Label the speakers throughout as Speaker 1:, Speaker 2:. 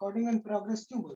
Speaker 1: Recording in progress क्यों बोल?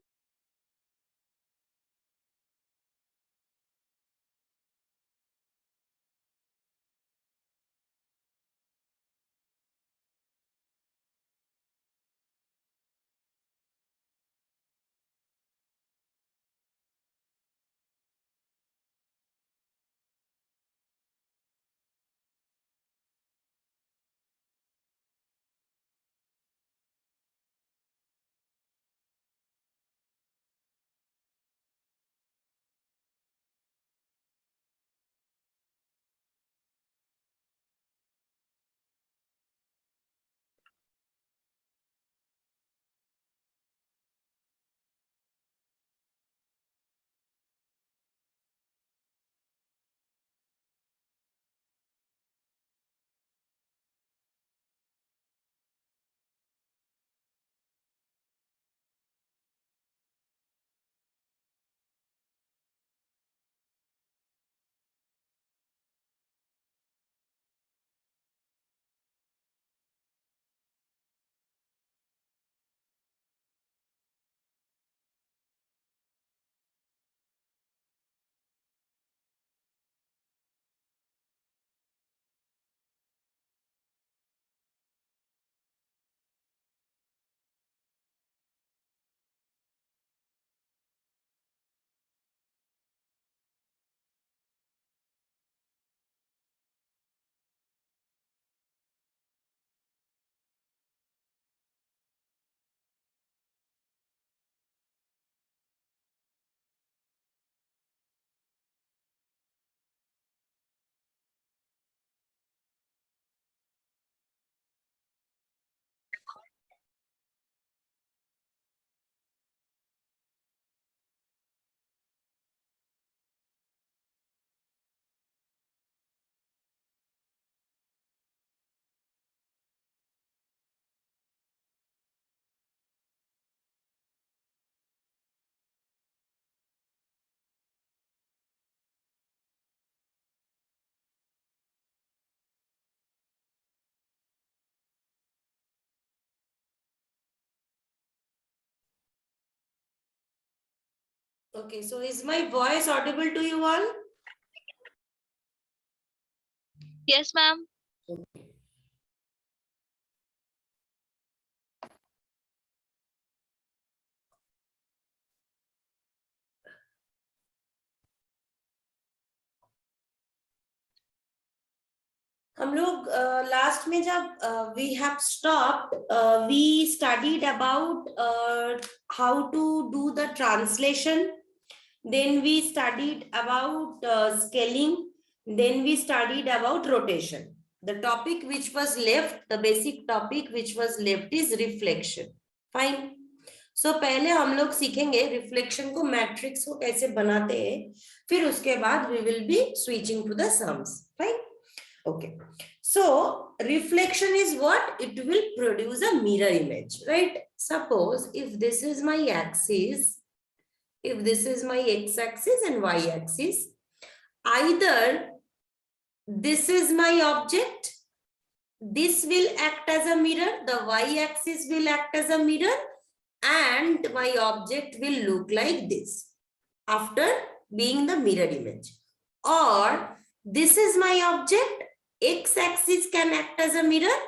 Speaker 2: Okay, so is my voice audible to you all?
Speaker 3: Yes, ma'am.
Speaker 2: हम लोग last में जब we have stopped we studied about how to do the translation, then we studied about scaling, then we studied about rotation. The topic which was left, the basic topic which was left is reflection. Fine. So पहले हम लोग सीखेंगे reflection को, matrix को कैसे बनाते हैं, फिर उसके बाद we will be switching to the sums. Fine. Okay, so reflection is what? It will produce a mirror image, right? Suppose if this is my axis, if this is my x-axis and y-axis, either this is my object, this will act as a mirror, the y-axis will act as a mirror, and my object will look like this after being the mirror image. Or this is my object, x-axis can act as a mirror,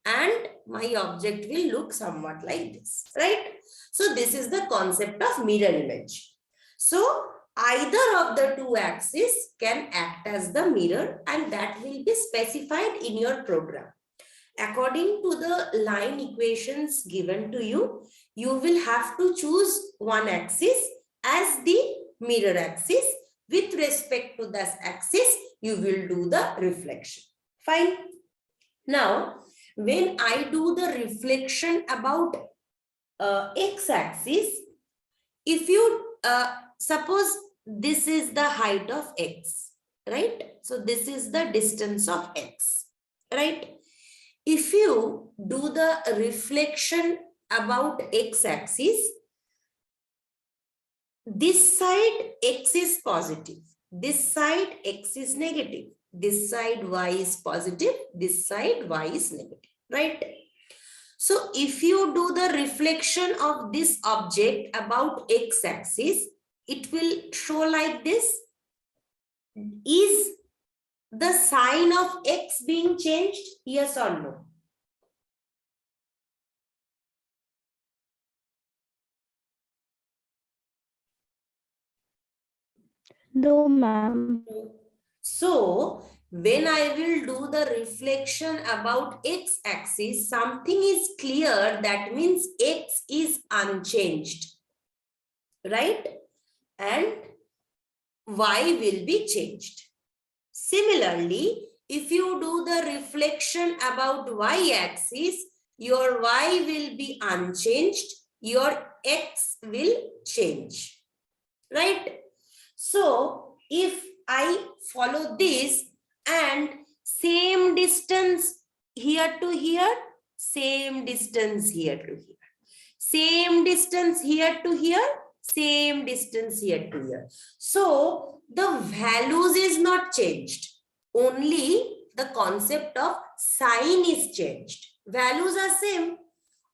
Speaker 2: and my object will look somewhat like this, right? So this is the concept of mirror image. So either of the two axes can act as the mirror, and that will be specified in your program. According to the line equations given to you, you will have to choose one axis as the mirror axis. With respect to this axis, you will do the reflection. Fine. Now, when I do the reflection about x-axis, if you suppose this is the height of x, right? So this is the distance of x, right? If you do the reflection about x-axis, this side x is positive, this side x is negative, this side y is positive, this side y is negative, right? So if you do the reflection of this object about x-axis, it will show like this. Is the sign of x being changed? Yes or no?
Speaker 1: No, ma'am.
Speaker 2: So when I will do the reflection about x-axis, something is clear. That means x is unchanged, right? And y will be changed. Similarly, if you do the reflection about y-axis, your y will be unchanged, your x will change, right? So if I follow this and same distance here to here, same distance here to here, same distance here to here, same distance here to here. So the values is not changed. Only the concept of sign is changed. Values are same.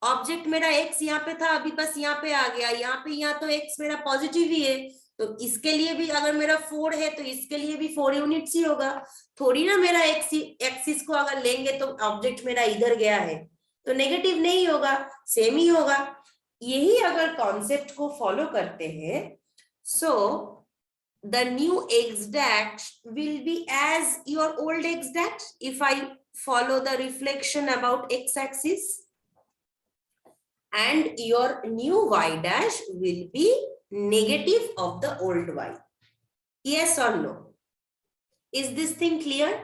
Speaker 2: Object मेरा x यहाँ पे था, अभी बस यहाँ पे आ गया, यहाँ पे यहाँ तो x मेरा पॉजिटिव ही है, तो इसके लिए भी अगर मेरा 4 है तो इसके लिए भी 4 यूनिट्स ही होगा. थोड़ी ना मेरा एक्सिस को अगर लेंगे तो ऑब्जेक्ट मेरा इधर गया है तो नेगेटिव नहीं होगा, सेम ही होगा. यही अगर कॉन्सेप्ट को फॉलो करते हैं, सो the new x dash will be as your old x dash if I follow the reflection about x axis, and your new y dash will be negative of the old y. Yes or no? Is this thing clear?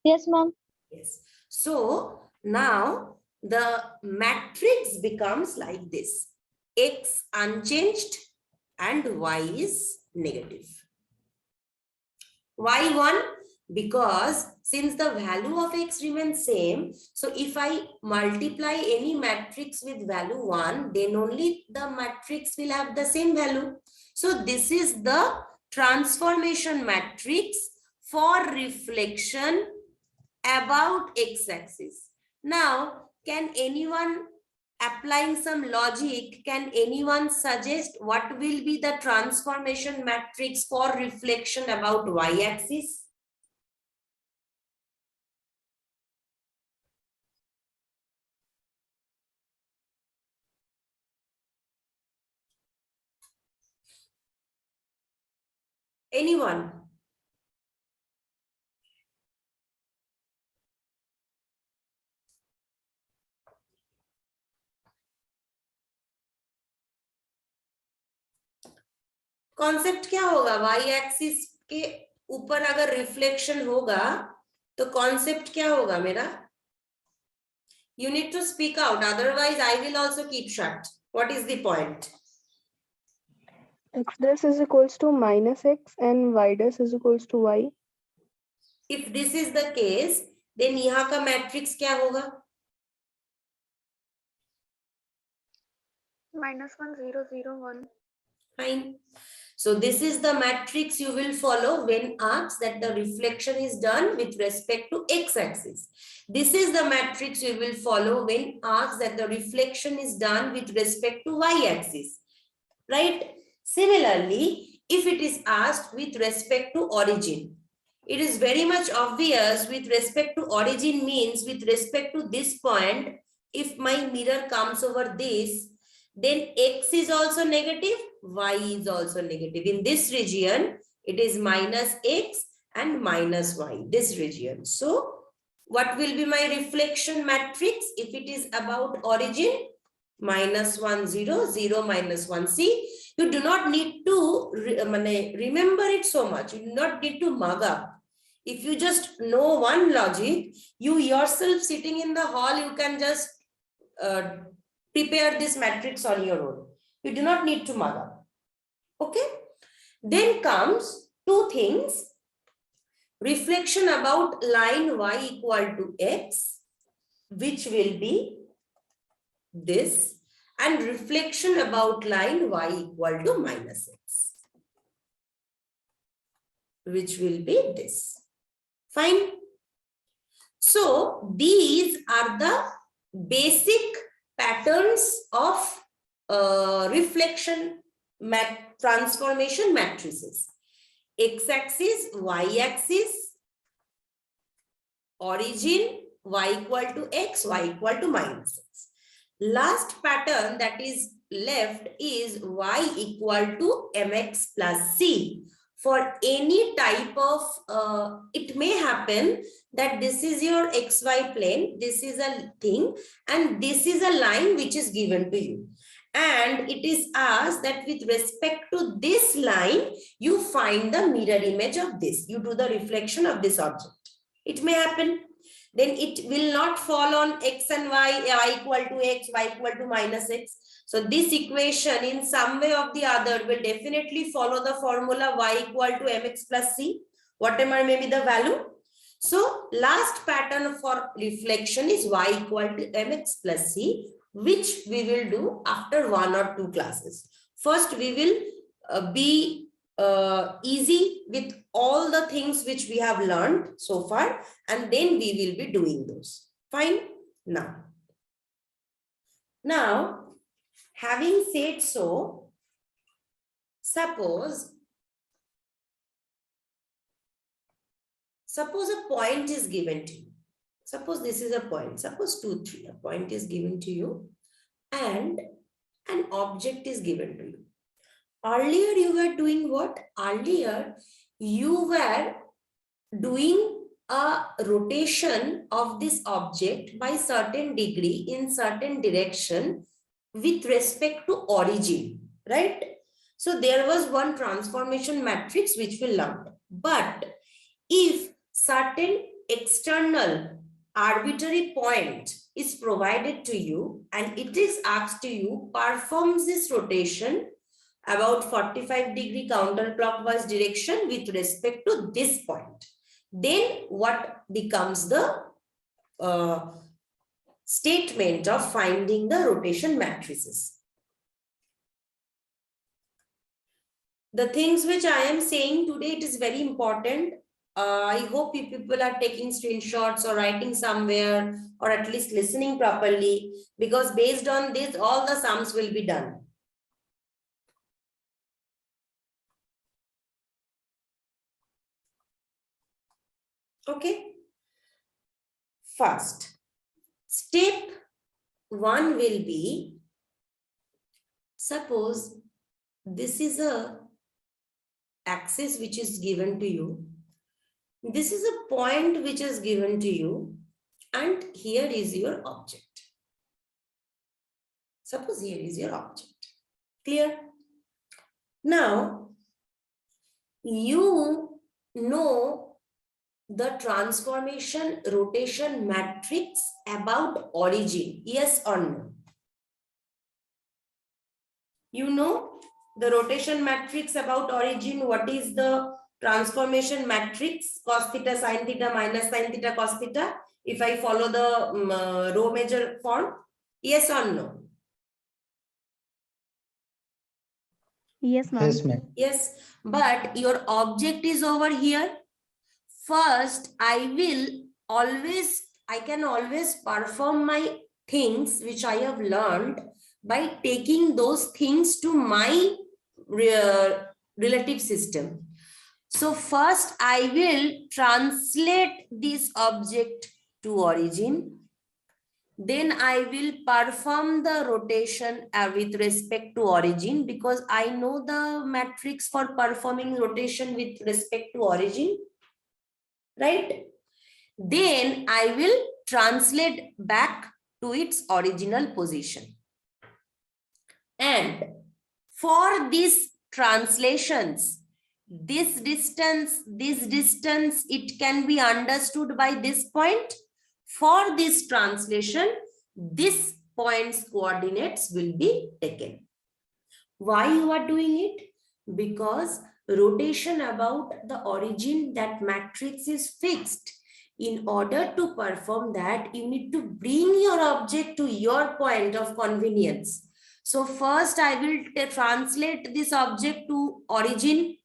Speaker 3: Yes, ma'am.
Speaker 2: Yes. So now the matrix becomes like this: x unchanged and y is negative. Why 1? Because since the value of x remains same, so if I multiply any matrix with value 1, then only the matrix will have the same value. So this is the transformation matrix for reflection about x-axis. Now, can anyone, applying some logic, can anyone suggest what will be the transformation matrix for reflection about y-axis? Anyone? Concept क्या होगा? Y axis के ऊपर अगर reflection होगा तो concept क्या होगा मेरा? You need to speak out, otherwise I will also keep shut. What is the point?
Speaker 1: X dash is equals to minus x and y dash is equals to y.
Speaker 2: If this is the case, then यहाँ का matrix क्या होगा?
Speaker 4: -1 0 0 1.
Speaker 2: Fine. So this is the matrix you will follow when asked that the reflection is done with respect to x-axis. This is the matrix you will follow when asked that the reflection is done with respect to y-axis, right? Similarly, if it is asked with respect to origin, it is very much obvious with respect to origin means with respect to this point, if my mirror comes over this, then x is also negative, y is also negative. In this region, it is minus x and minus y, this region. So what will be my reflection matrix if it is about origin? -1 0 0 -1. See, you do not need to remember it so much. You do not need to mug up. If you just know one logic, you yourself sitting in the hall, you can just prepare this matrix on your own. You do not need to mug up. Okay. Then comes two things. Reflection about line y equal to x, which will be this, and reflection about line y equal to minus x, which will be this. Fine. So these are the basic patterns of reflection transformation matrices. X-axis, Y-axis, origin, Y equal to X, Y equal to minus X. Last pattern that is left is Y equal to mx plus c. For any type of, it may happen that this is your XY plane, this is a thing, and this is a line which is given to you. And it is asked that with respect to this line, you find the mirror image of this. You do the reflection of this object. It may happen. Then it will not fall on X and Y equal to X, Y equal to minus X. So this equation in some way or the other will definitely follow the formula Y equal to mx plus c, whatever may be the value. So last pattern for reflection is Y equal to mx plus c, which we will do after 1 or 2 classes. First, we will be easy with all the things which we have learned so far, and then we will be doing those. Fine. Now, having said so, suppose a point is given to you. Suppose this is a point. Suppose 2, 3. A point is given to you and an object is given to you. Earlier you were doing what? Earlier you were doing a rotation of this object by certain degree in certain direction with respect to origin, right? So there was one transformation matrix which we learned. But if certain external arbitrary point is provided to you and it is asked to you performs this rotation about 45-degree counterclockwise direction with respect to this point, then what becomes the statement of finding the rotation matrices? The things which I am saying today, it is very important. I hope you people are taking screenshots or writing somewhere or at least listening properly, because based on this, all the sums will be done. Okay. First, step 1 will be, suppose this is a axis which is given to you. This is a point which is given to you, and here is your object. Suppose here is your object. Clear? Now, you know the transformation rotation matrix about origin, yes or no? You know the rotation matrix about origin. What is the transformation matrix? Cos theta, sin theta, minus sin theta, cos theta. If I follow the row measure form, yes or no?
Speaker 3: Yes, ma'am.
Speaker 5: Yes, ma'am.
Speaker 2: Yes, but your object is over here. First, I can always perform my things which I have learned by taking those things to my relative system. So first I will translate this object to origin. Then I will perform the rotation with respect to origin, because I know the matrix for performing rotation with respect to origin, right? Then I will translate back to its original position. And for these translations, this distance, it can be understood by this point. For this translation, this point's coordinates will be taken. Why you are doing it? Because rotation about the origin, that matrix is fixed. In order to perform that, you need to bring your object to your point of convenience. So first I will translate this object to origin.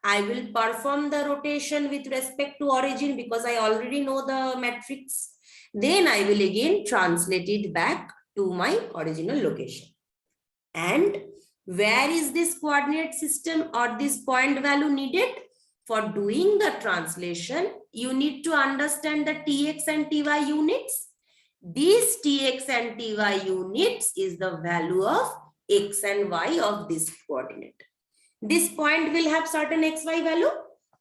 Speaker 2: I will perform the rotation with respect to origin because I already know the matrix. Then I will again translate it back to my original location. And where is this coordinate system or this point value needed? For doing the translation, you need to understand the Tx and Ty units. These Tx and Ty units is the value of x and y of this coordinate. This point will have certain xy value.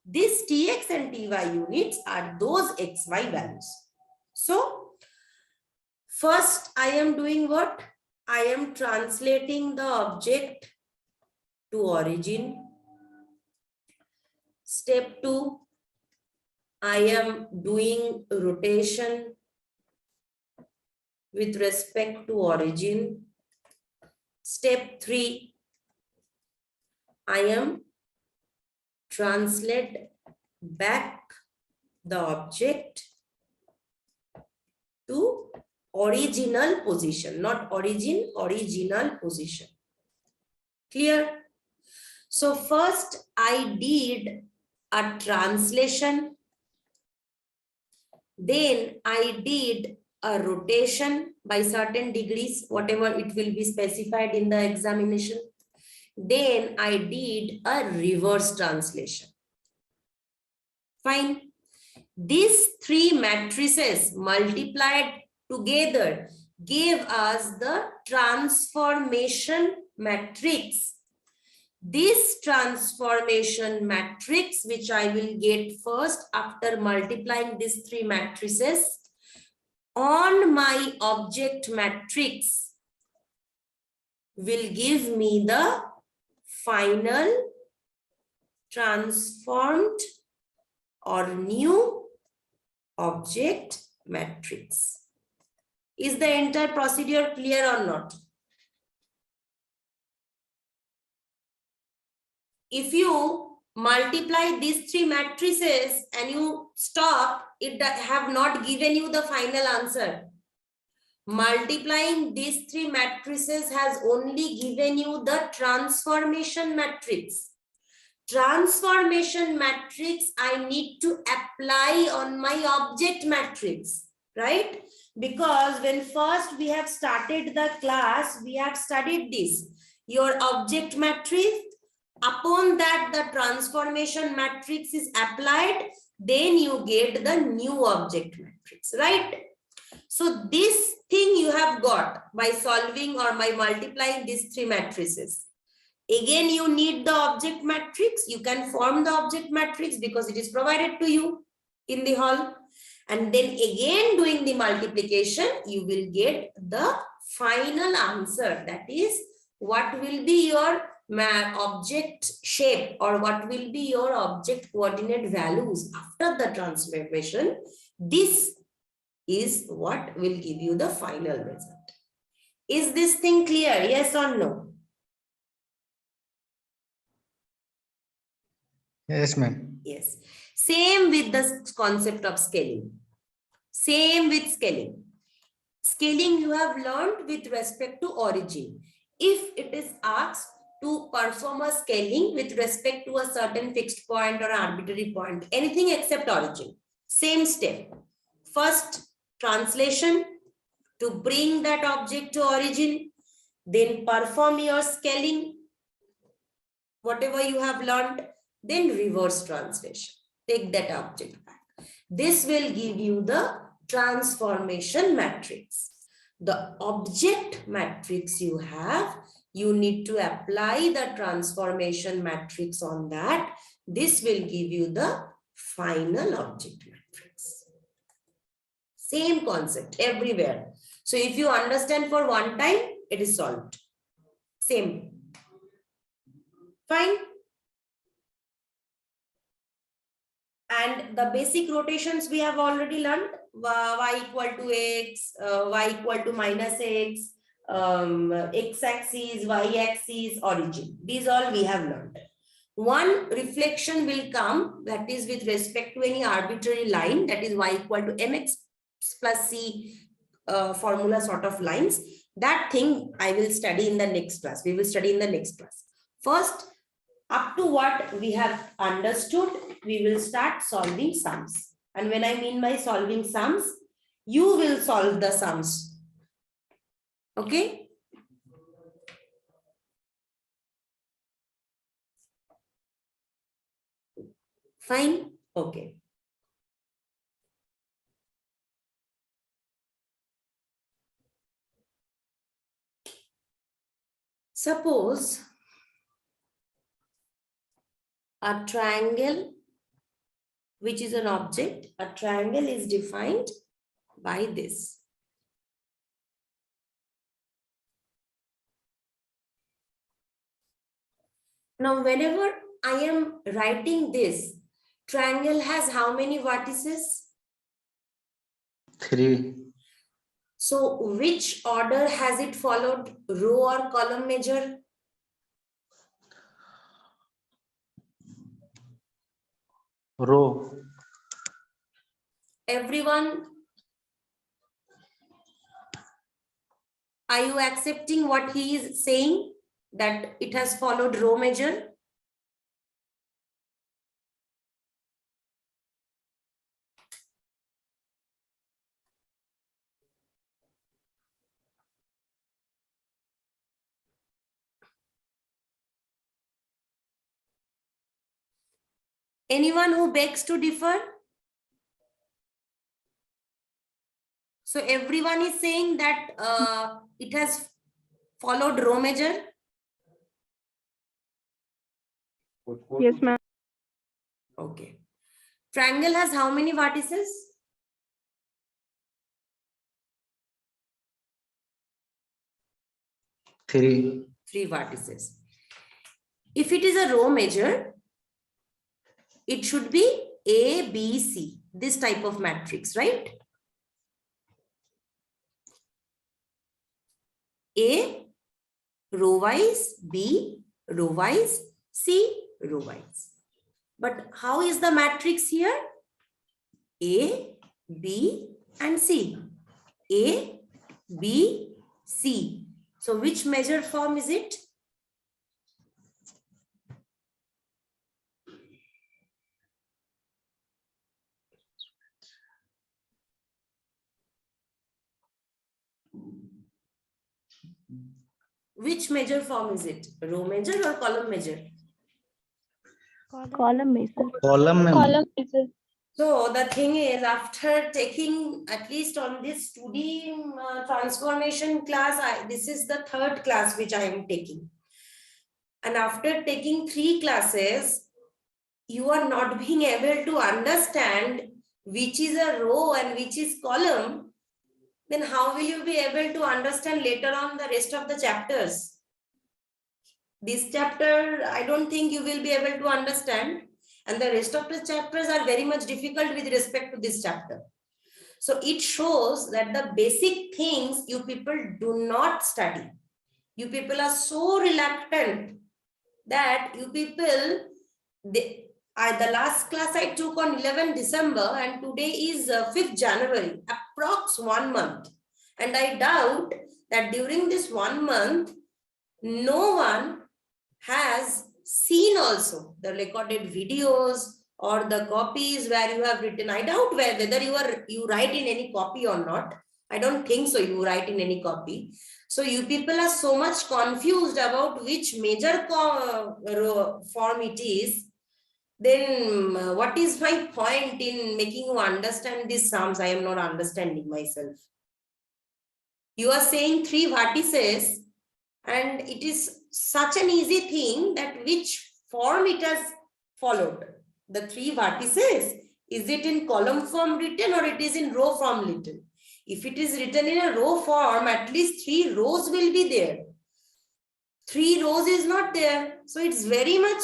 Speaker 2: This Tx and Ty units are those xy values. So, first I am doing what? I am translating the object to origin. Step 2, I am doing rotation with respect to origin. Step 3, I am translate back the object to original position, not origin, original position. Clear? So first I did a translation, then I did a rotation by certain degrees, whatever it will be specified in the examination. Then I did a reverse translation. Fine. These three matrices multiplied together gave us the transformation matrix. This transformation matrix, which I will get first after multiplying these three matrices on my object matrix, will give me the final transformed or new object matrix. Is the entire procedure clear or not? If you multiply these three matrices and you stop, it have not given you the final answer. Multiplying these three matrices has only given you the transformation matrix. Transformation matrix I need to apply on my object matrix, right? Because when first we have started the class, we have studied this. Your object matrix, upon that the transformation matrix is applied, then you get the new object matrix, right? So this thing you have got by solving or by multiplying these three matrices. Again, you need the object matrix. You can form the object matrix because it is provided to you in the hall. And then again doing the multiplication, you will get the final answer. That is, what will be your object shape or what will be your object coordinate values after the transformation. This is what will give you the final result. Is this thing clear? Yes or no?
Speaker 5: Yes, ma'am.
Speaker 2: Yes. Same with the concept of scaling. Same with scaling. Scaling you have learned with respect to origin. If it is asked to perform a scaling with respect to a certain fixed point or arbitrary point, anything except origin, same step. First, translation to bring that object to origin, then perform your scaling, whatever you have learned, then reverse translation. Take that object back. This will give you the transformation matrix. The object matrix you have, you need to apply the transformation matrix on that. This will give you the final object matrix. Same concept everywhere. So if you understand for one time, it is solved. Same. Fine. And the basic rotations we have already learned, y equal to x, y equal to minus x, x-axis, y-axis, origin. These all we have learned. One reflection will come, that is with respect to any arbitrary line, that is y equal to mx plus c formula sort of lines. That thing I will study in the next class. We will study in the next class. First, Up to what we have understood, we will start solving sums. And when I mean by solving sums, you will solve the sums. Okay? Fine? Okay. Suppose a triangle, which is an object, a triangle is defined by this. Now, whenever I am writing this, triangle has how many vertices?
Speaker 5: 3.
Speaker 2: So, which order has it followed, row or column measure?
Speaker 5: Row.
Speaker 2: Everyone, are you accepting what he is saying? That it has followed row measure? Anyone who begs to differ? So everyone is saying that it has followed row measure.
Speaker 1: Yes, ma'am.
Speaker 2: Okay. Triangle has how many vertices?
Speaker 5: 3.
Speaker 2: 3 vertices. If it is a row measure, it should be A, B, C, this type of matrix, right? A, row wise, B, row wise, C, row wise. But how is the matrix here? A, B, and C. A, B, C. So which measure form is it? Which measure form is it? Row measure or column measure?
Speaker 3: Column measure.
Speaker 5: Column.
Speaker 2: So the thing is, after taking at least on this 2D transformation class, this is the 3rd class which I am taking. And after taking 3 classes, you are not being able to understand which is a row and which is column. Then how will you be able to understand later on the rest of the chapters? This chapter, I don't think you will be able to understand. And the rest of the chapters are very much difficult with respect to this chapter. So it shows that the basic things you people do not study. You people are so reluctant that you people, the last class I took on 11 December and today is 5th January, approx 1 month. And I doubt that during this 1 month, no one has seen also the recorded videos or the copies where you have written. I doubt whether you write in any copy or not. I don't think so you write in any copy. So you people are so much confused about which major form it is. Then what is my point in making you understand these sums? I am not understanding myself. You are saying 3 vertices and it is such an easy thing that which form it has followed. The 3 vertices, is it in column form written or it is in row form written? If it is written in a row form, at least 3 rows will be there. 3 rows is not there. So it's very much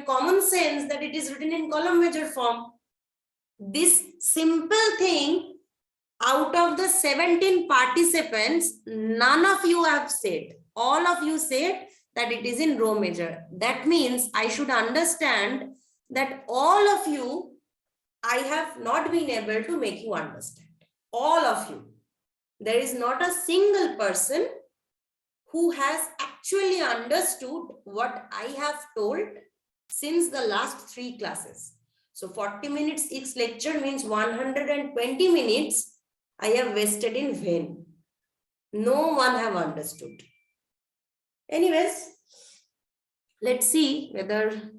Speaker 2: common sense that it is written in column measure form. This simple thing, out of the 17 participants, none of you have said. All of you said that it is in row measure. That means I should understand that all of you, I have not been able to make you understand. All of you. There is not a single person who has actually understood what I have told since the last 3 classes. So 40 minutes each lecture means 120 minutes I have wasted in vain. No one have understood. Anyways, let's see whether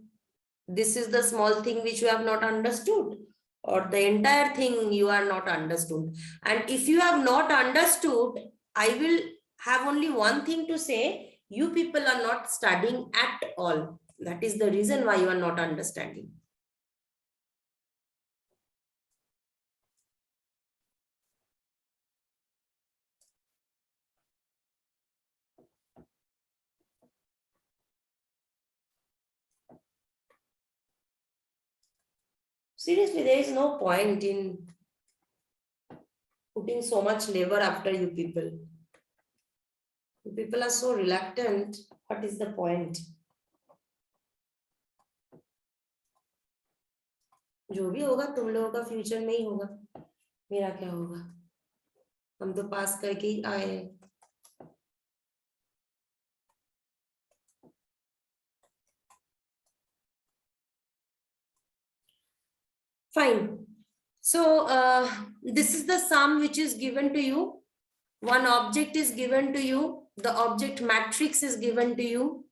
Speaker 2: this is the small thing which you have not understood or the entire thing you are not understood. And if you have not understood, I will have only one thing to say: you people are not studying at all. That is the reason why you are not understanding. Seriously, there is no point in putting so much labor after you people. You people are so reluctant. What is the point? जो भी होगा तुम लोगों का future में ही होगा, मेरा क्या होगा? हम तो पास करके ही आए हैं. Fine. So this is the sum which is given to you. One object is given to you. The object matrix is given to you.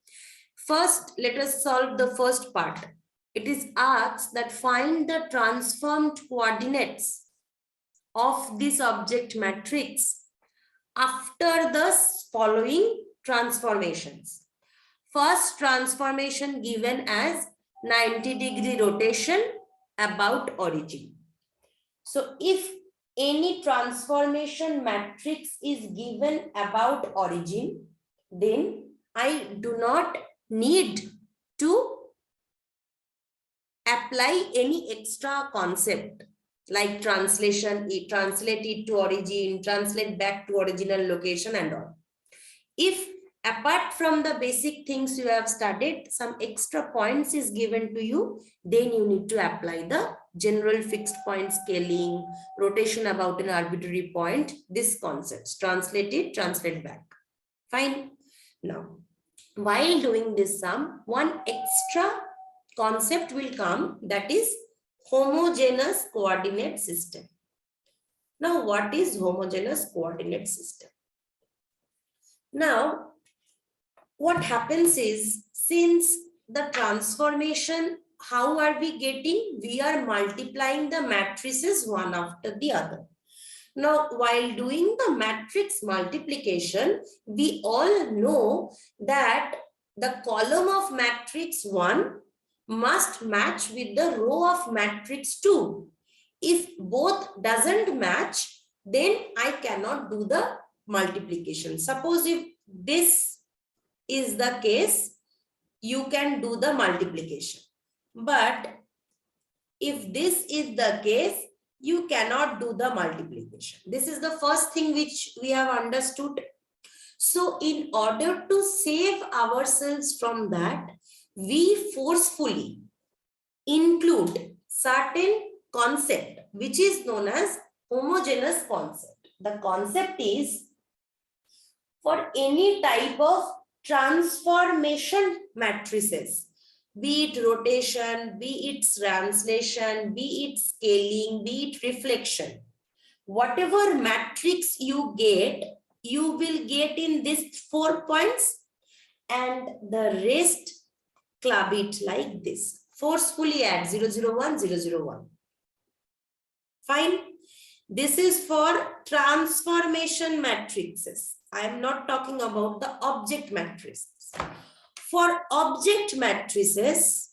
Speaker 2: First, let us solve the first part. It is asked that find the transformed coordinates of this object matrix after the following transformations. First transformation given as 90-degree rotation about origin. So if any transformation matrix is given about origin, then I do not need to apply any extra concept like translation, translate it to origin, translate back to original location and all. If apart from the basic things you have studied, some extra points is given to you, then you need to apply the general fixed point scaling, rotation about an arbitrary point, this concepts, translate it, translate back. Fine. Now, while doing this sum, one extra concept will come, that is homogeneous coordinate system. Now, what is homogeneous coordinate system? Now, what happens is, since the transformation, how are we getting? We are multiplying the matrices one after the other. Now, while doing the matrix multiplication, we all know that the column of matrix 1 must match with the row of matrix 2. If both doesn't match, then I cannot do the multiplication. Suppose if this is the case, you can do the multiplication. But if this is the case, you cannot do the multiplication. This is the first thing which we have understood. So in order to save ourselves from that, we forcefully include certain concept which is known as homogeneous concept. The concept is, for any type of transformation matrices, be it rotation, be it translation, be it scaling, be it reflection, whatever matrix you get, you will get in these 4 points, and the rest club it like this. Forcefully add 001, 001. Fine. This is for transformation matrices. I am not talking about the object matrices. For object matrices,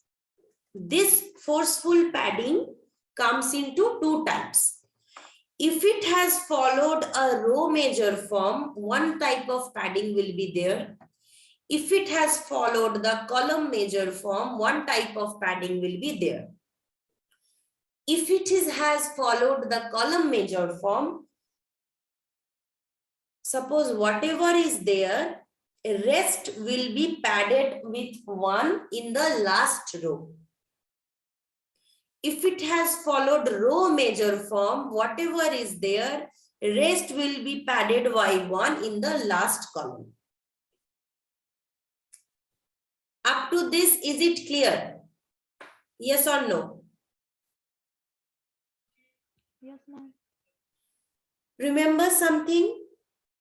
Speaker 2: this forceful padding comes into 2 types. If it has followed a row major form, one type of padding will be there. If it has followed the column major form, one type of padding will be there. If it has followed the column major form, suppose whatever is there, rest will be padded with 1 in the last row. If it has followed row major form, whatever is there, rest will be padded by 1 in the last column. Up to this, is it clear? Yes or no?
Speaker 3: Yes, ma'am.
Speaker 2: Remember something?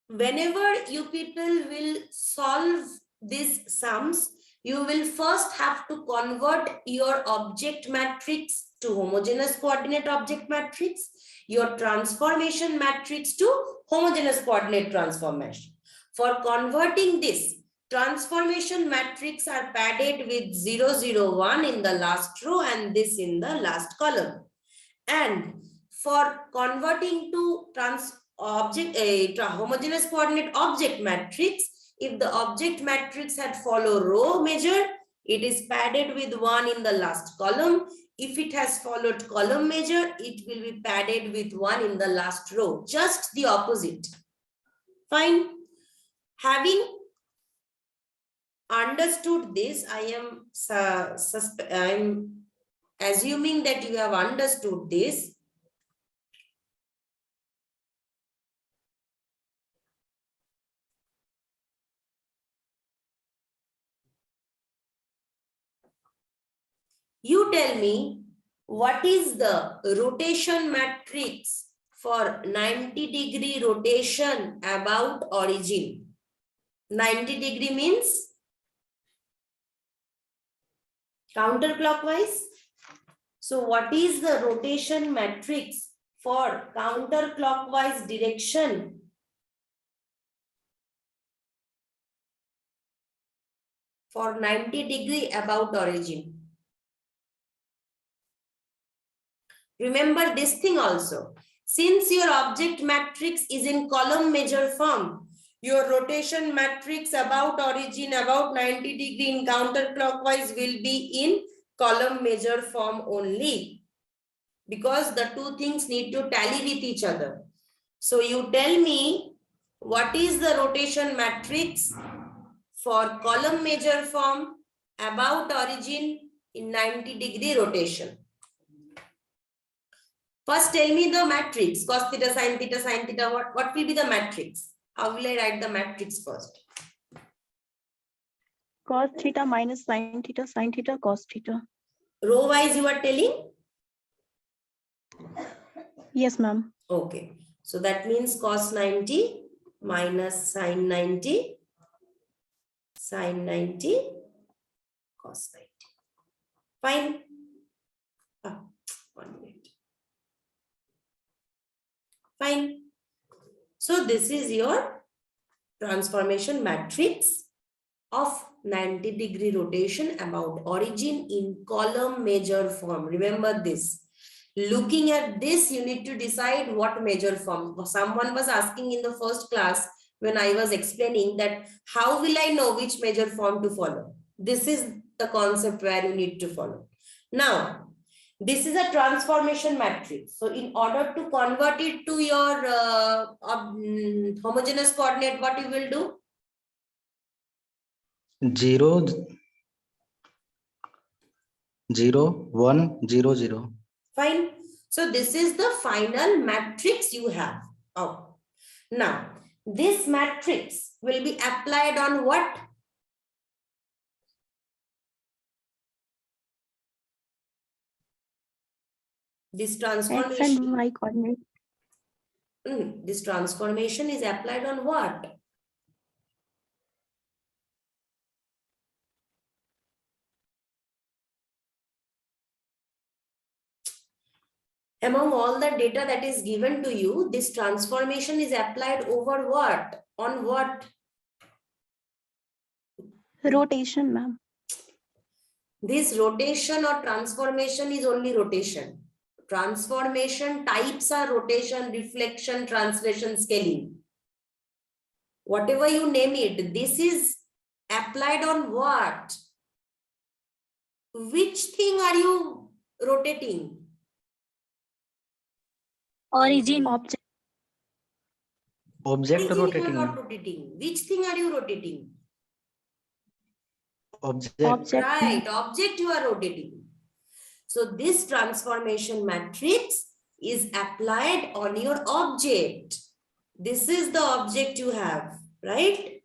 Speaker 2: Whenever you people will solve these sums, you will first have to convert your object matrix to homogeneous coordinate object matrix, your transformation matrix to homogeneous coordinate transformation. For converting this, transformation matrix are padded with 0, 0, 1 in the last row and this in the last column. And for converting to homogeneous coordinate object matrix, if the object matrix had follow row measure, it is padded with 1 in the last column. If it has followed column measure, it will be padded with 1 in the last row. Just the opposite. Fine. Having understood this, I am assuming that you have understood this. You tell me, what is the rotation matrix for 90-degree rotation about origin? 90-degree means counterclockwise. So what is the rotation matrix for counterclockwise direction? For 90-degree about origin. Remember this thing also. Since your object matrix is in column measure form, your rotation matrix about origin about 90-degree in counterclockwise will be in column measure form only, because the two things need to tally with each other. So you tell me, what is the rotation matrix for column measure form about origin in 90-degree rotation? First, tell me the matrix, cos theta, sin theta, what will be the matrix? How will I write the matrix first?
Speaker 3: Cos theta minus sin theta, cos theta.
Speaker 2: Row wise you are telling?
Speaker 3: Yes, ma'am.
Speaker 2: Okay. So that means cos 90 minus sin 90, sin 90, cos 90. Fine. 1 minute. Fine. So this is your transformation matrix of 90-degree rotation about origin in column measure form. Remember this. Looking at this, you need to decide what measure form. Someone was asking in the first class when I was explaining that how will I know which measure form to follow? This is the concept where you need to follow. Now, this is a transformation matrix. So in order to convert it to your homogeneous coordinate, what you will do?
Speaker 5: 0, 0, 1, 0, 0.
Speaker 2: Fine. So this is the final matrix you have. Oh. Now, this matrix will be applied on what? This transformation.
Speaker 3: X and Y coordinate.
Speaker 2: This transformation is applied on what? Among all the data that is given to you, this transformation is applied over what? On what?
Speaker 3: Rotation, ma'am.
Speaker 2: This rotation or transformation is only rotation. Transformation types are rotation, reflection, translation, scaling. Whatever you name it, this is applied on what? Which thing are you rotating?
Speaker 3: Origin. Object.
Speaker 5: Object
Speaker 2: Origin you are
Speaker 5: rotating.
Speaker 2: not rotating. Which thing are you rotating?
Speaker 5: Object.
Speaker 2: Right, object you are rotating. So this transformation matrix is applied on your object. This is the object you have, right?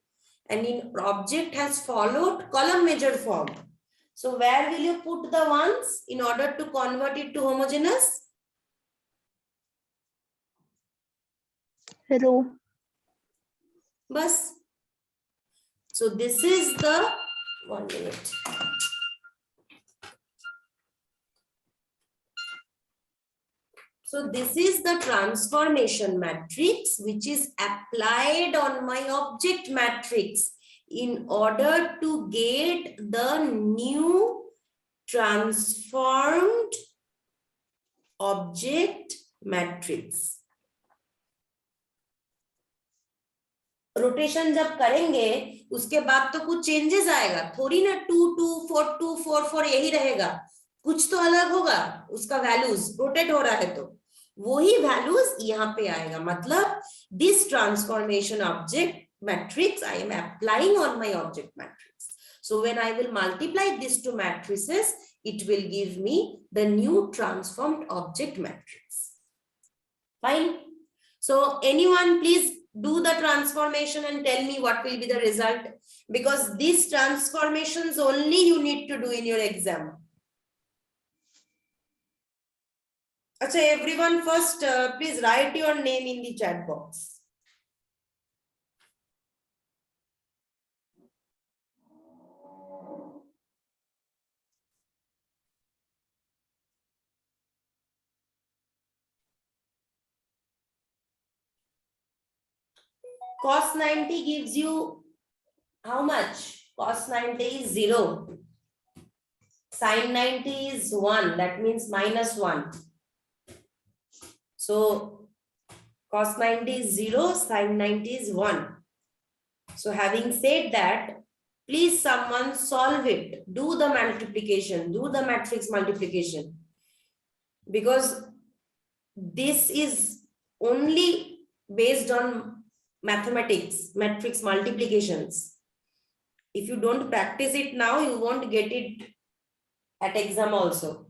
Speaker 2: And in object has followed column measure form. So where will you put the ones in order to convert it to homogeneous?
Speaker 3: Row.
Speaker 2: Bus. So this is the 1 minute. So this is the transformation matrix which is applied on my object matrix in order to get the new transformed object matrix. Rotation जब करेंगे उसके बाद तो कुछ changes आएगा, थोड़ी ना 2 2 4 2 4 4 यही रहेगा, कुछ तो अलग होगा उसका वैल्यूज, रोटेट हो रहा है तो वही वैल्यूज यहाँ पे आएगा. मतलब this transformation object matrix I am applying on my object matrix. So when I will multiply these two matrices, it will give me the new transformed object matrix. Fine. So anyone please do the transformation and tell me what will be the result, because these transformations only you need to do in your exam. Achha, everyone first please write your name in the chat box. Cos 90 gives you how much? Cos 90 is 0. Sin 90 is 1. That means minus 1. So cos 90 is 0. Sin 90 is 1. So having said that, please someone solve it. Do the multiplication. Do the matrix multiplication. Because this is only based on mathematics, matrix multiplications. If you don't practice it now, you won't get it at exam also.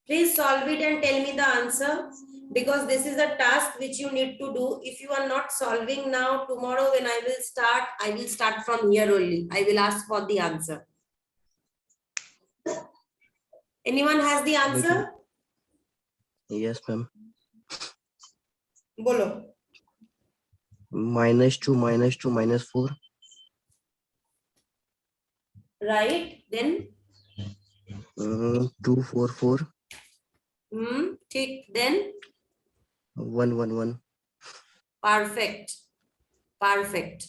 Speaker 2: Please solve it and tell me the answer, because this is a task which you need to do. If you are not solving now, tomorrow when I will start from here only. I will ask for the answer. Anyone has the answer?
Speaker 6: Yes, ma'am.
Speaker 2: Bolo.
Speaker 6: -2 minus 4.
Speaker 2: Right, then?
Speaker 6: 2 4 4.
Speaker 2: Tick, then?
Speaker 6: 1 1 1.
Speaker 2: Perfect. Perfect.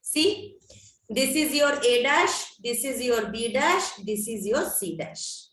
Speaker 2: See, this is your A dash, this is your B dash, this is your C dash.